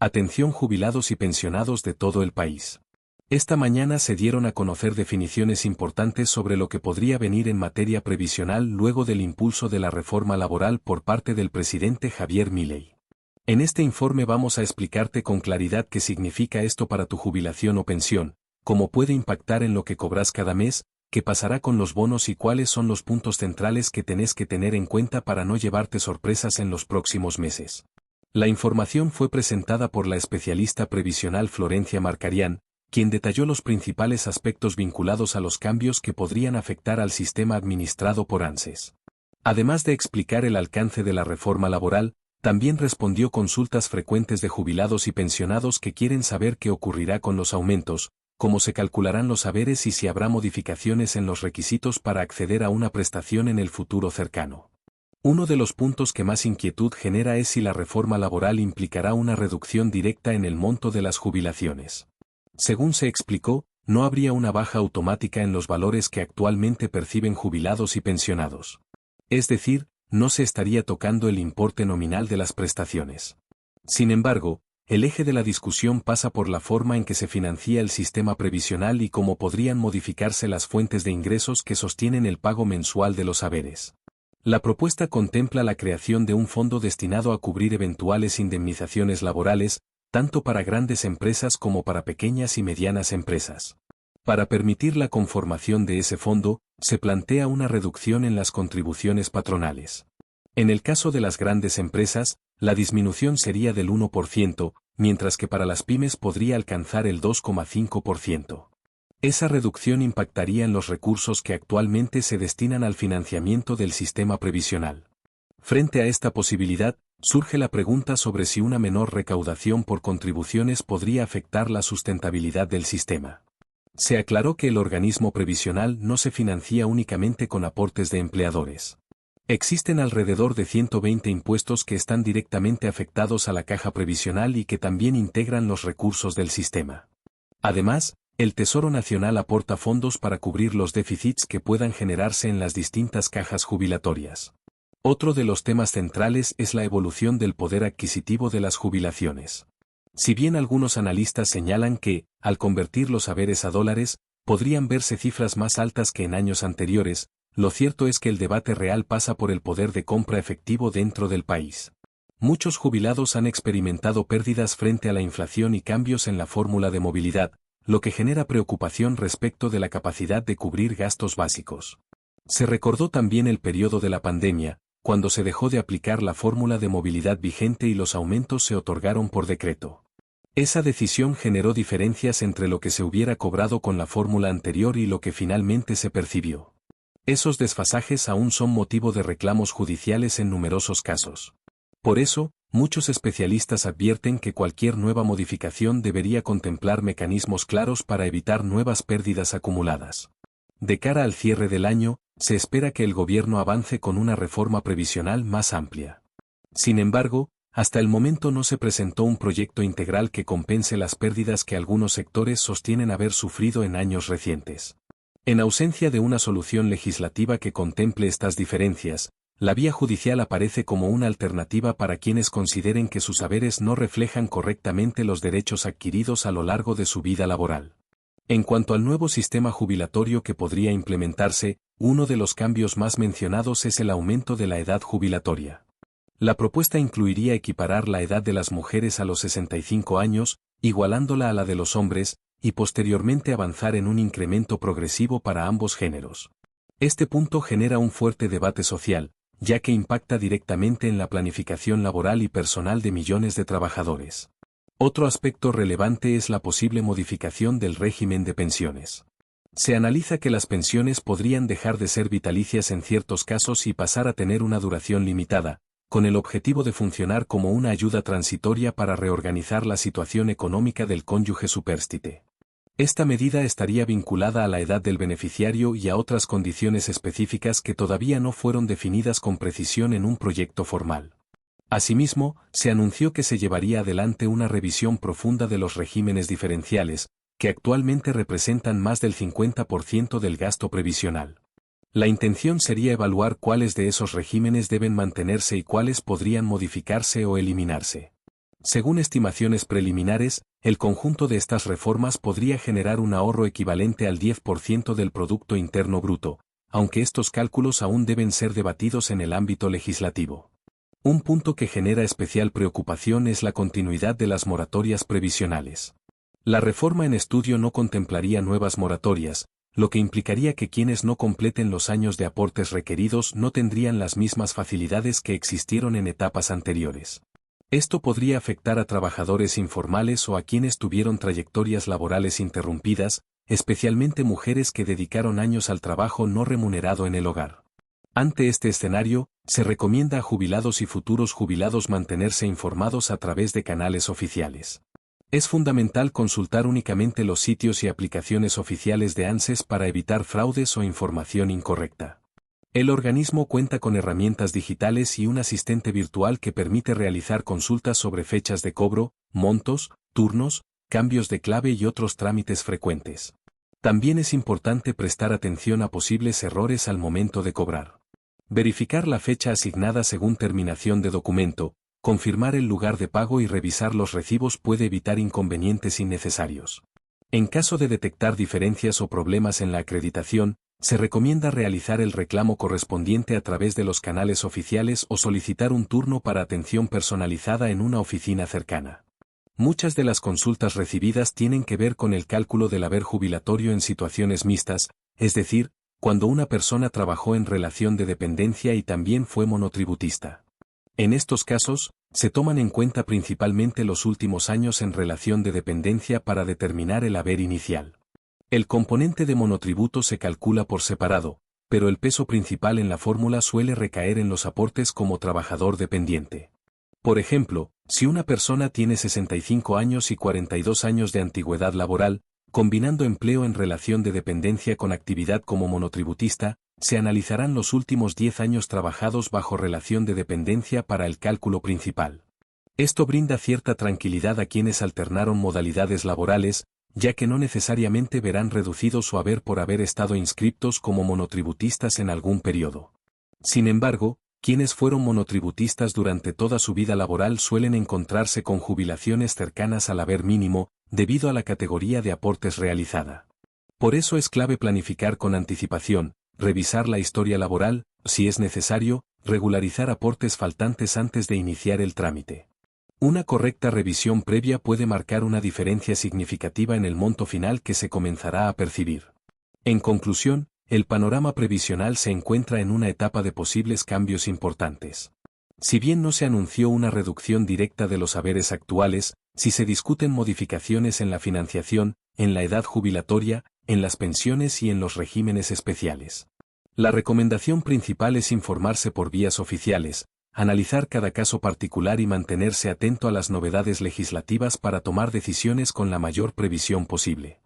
Atención jubilados y pensionados de todo el país. Esta mañana se dieron a conocer definiciones importantes sobre lo que podría venir en materia previsional luego del impulso de la reforma laboral por parte del presidente Javier Milei. En este informe vamos a explicarte con claridad qué significa esto para tu jubilación o pensión, cómo puede impactar en lo que cobras cada mes, qué pasará con los bonos y cuáles son los puntos centrales que tenés que tener en cuenta para no llevarte sorpresas en los próximos meses. La información fue presentada por la especialista previsional Florencia Marcarián, quien detalló los principales aspectos vinculados a los cambios que podrían afectar al sistema administrado por ANSES. Además de explicar el alcance de la reforma laboral, también respondió consultas frecuentes de jubilados y pensionados que quieren saber qué ocurrirá con los aumentos, cómo se calcularán los haberes y si habrá modificaciones en los requisitos para acceder a una prestación en el futuro cercano. Uno de los puntos que más inquietud genera es si la reforma laboral implicará una reducción directa en el monto de las jubilaciones. Según se explicó, no habría una baja automática en los valores que actualmente perciben jubilados y pensionados. Es decir, no se estaría tocando el importe nominal de las prestaciones. Sin embargo, el eje de la discusión pasa por la forma en que se financia el sistema previsional y cómo podrían modificarse las fuentes de ingresos que sostienen el pago mensual de los haberes. La propuesta contempla la creación de un fondo destinado a cubrir eventuales indemnizaciones laborales, tanto para grandes empresas como para pequeñas y medianas empresas. Para permitir la conformación de ese fondo, se plantea una reducción en las contribuciones patronales. En el caso de las grandes empresas, la disminución sería del 1%, mientras que para las pymes podría alcanzar el 2,5%. Esa reducción impactaría en los recursos que actualmente se destinan al financiamiento del sistema previsional. Frente a esta posibilidad, surge la pregunta sobre si una menor recaudación por contribuciones podría afectar la sustentabilidad del sistema. Se aclaró que el organismo previsional no se financia únicamente con aportes de empleadores. Existen alrededor de 120 impuestos que están directamente afectados a la caja previsional y que también integran los recursos del sistema. Además, el Tesoro Nacional aporta fondos para cubrir los déficits que puedan generarse en las distintas cajas jubilatorias. Otro de los temas centrales es la evolución del poder adquisitivo de las jubilaciones. Si bien algunos analistas señalan que, al convertir los haberes a dólares, podrían verse cifras más altas que en años anteriores, lo cierto es que el debate real pasa por el poder de compra efectivo dentro del país. Muchos jubilados han experimentado pérdidas frente a la inflación y cambios en la fórmula de movilidad, lo que genera preocupación respecto de la capacidad de cubrir gastos básicos. Se recordó también el periodo de la pandemia, cuando se dejó de aplicar la fórmula de movilidad vigente y los aumentos se otorgaron por decreto. Esa decisión generó diferencias entre lo que se hubiera cobrado con la fórmula anterior y lo que finalmente se percibió. Esos desfasajes aún son motivo de reclamos judiciales en numerosos casos. Por eso, muchos especialistas advierten que cualquier nueva modificación debería contemplar mecanismos claros para evitar nuevas pérdidas acumuladas. De cara al cierre del año, se espera que el gobierno avance con una reforma previsional más amplia. Sin embargo, hasta el momento no se presentó un proyecto integral que compense las pérdidas que algunos sectores sostienen haber sufrido en años recientes. En ausencia de una solución legislativa que contemple estas diferencias, la vía judicial aparece como una alternativa para quienes consideren que sus haberes no reflejan correctamente los derechos adquiridos a lo largo de su vida laboral. En cuanto al nuevo sistema jubilatorio que podría implementarse, uno de los cambios más mencionados es el aumento de la edad jubilatoria. La propuesta incluiría equiparar la edad de las mujeres a los 65 años, igualándola a la de los hombres, y posteriormente avanzar en un incremento progresivo para ambos géneros. Este punto genera un fuerte debate social, ya que impacta directamente en la planificación laboral y personal de millones de trabajadores. Otro aspecto relevante es la posible modificación del régimen de pensiones. Se analiza que las pensiones podrían dejar de ser vitalicias en ciertos casos y pasar a tener una duración limitada, con el objetivo de funcionar como una ayuda transitoria para reorganizar la situación económica del cónyuge supérstite. Esta medida estaría vinculada a la edad del beneficiario y a otras condiciones específicas que todavía no fueron definidas con precisión en un proyecto formal. Asimismo, se anunció que se llevaría adelante una revisión profunda de los regímenes diferenciales, que actualmente representan más del 50% del gasto previsional. La intención sería evaluar cuáles de esos regímenes deben mantenerse y cuáles podrían modificarse o eliminarse. Según estimaciones preliminares, el conjunto de estas reformas podría generar un ahorro equivalente al 10% del Producto Interno Bruto, aunque estos cálculos aún deben ser debatidos en el ámbito legislativo. Un punto que genera especial preocupación es la continuidad de las moratorias previsionales. La reforma en estudio no contemplaría nuevas moratorias, lo que implicaría que quienes no completen los años de aportes requeridos no tendrían las mismas facilidades que existieron en etapas anteriores. Esto podría afectar a trabajadores informales o a quienes tuvieron trayectorias laborales interrumpidas, especialmente mujeres que dedicaron años al trabajo no remunerado en el hogar. Ante este escenario, se recomienda a jubilados y futuros jubilados mantenerse informados a través de canales oficiales. Es fundamental consultar únicamente los sitios y aplicaciones oficiales de ANSES para evitar fraudes o información incorrecta. El organismo cuenta con herramientas digitales y un asistente virtual que permite realizar consultas sobre fechas de cobro, montos, turnos, cambios de clave y otros trámites frecuentes. También es importante prestar atención a posibles errores al momento de cobrar. Verificar la fecha asignada según terminación de documento, confirmar el lugar de pago y revisar los recibos puede evitar inconvenientes innecesarios. En caso de detectar diferencias o problemas en la acreditación, se recomienda realizar el reclamo correspondiente a través de los canales oficiales o solicitar un turno para atención personalizada en una oficina cercana. Muchas de las consultas recibidas tienen que ver con el cálculo del haber jubilatorio en situaciones mixtas, es decir, cuando una persona trabajó en relación de dependencia y también fue monotributista. En estos casos, se toman en cuenta principalmente los últimos años en relación de dependencia para determinar el haber inicial. El componente de monotributo se calcula por separado, pero el peso principal en la fórmula suele recaer en los aportes como trabajador dependiente. Por ejemplo, si una persona tiene 65 años y 42 años de antigüedad laboral, combinando empleo en relación de dependencia con actividad como monotributista, se analizarán los últimos 10 años trabajados bajo relación de dependencia para el cálculo principal. Esto brinda cierta tranquilidad a quienes alternaron modalidades laborales, ya que no necesariamente verán reducido su haber por haber estado inscriptos como monotributistas en algún periodo. Sin embargo, quienes fueron monotributistas durante toda su vida laboral suelen encontrarse con jubilaciones cercanas al haber mínimo, debido a la categoría de aportes realizada. Por eso es clave planificar con anticipación, revisar la historia laboral, si es necesario, regularizar aportes faltantes antes de iniciar el trámite. Una correcta revisión previa puede marcar una diferencia significativa en el monto final que se comenzará a percibir. En conclusión, el panorama previsional se encuentra en una etapa de posibles cambios importantes. Si bien no se anunció una reducción directa de los haberes actuales, sí se discuten modificaciones en la financiación, en la edad jubilatoria, en las pensiones y en los regímenes especiales. La recomendación principal es informarse por vías oficiales, analizar cada caso particular y mantenerse atento a las novedades legislativas para tomar decisiones con la mayor previsión posible.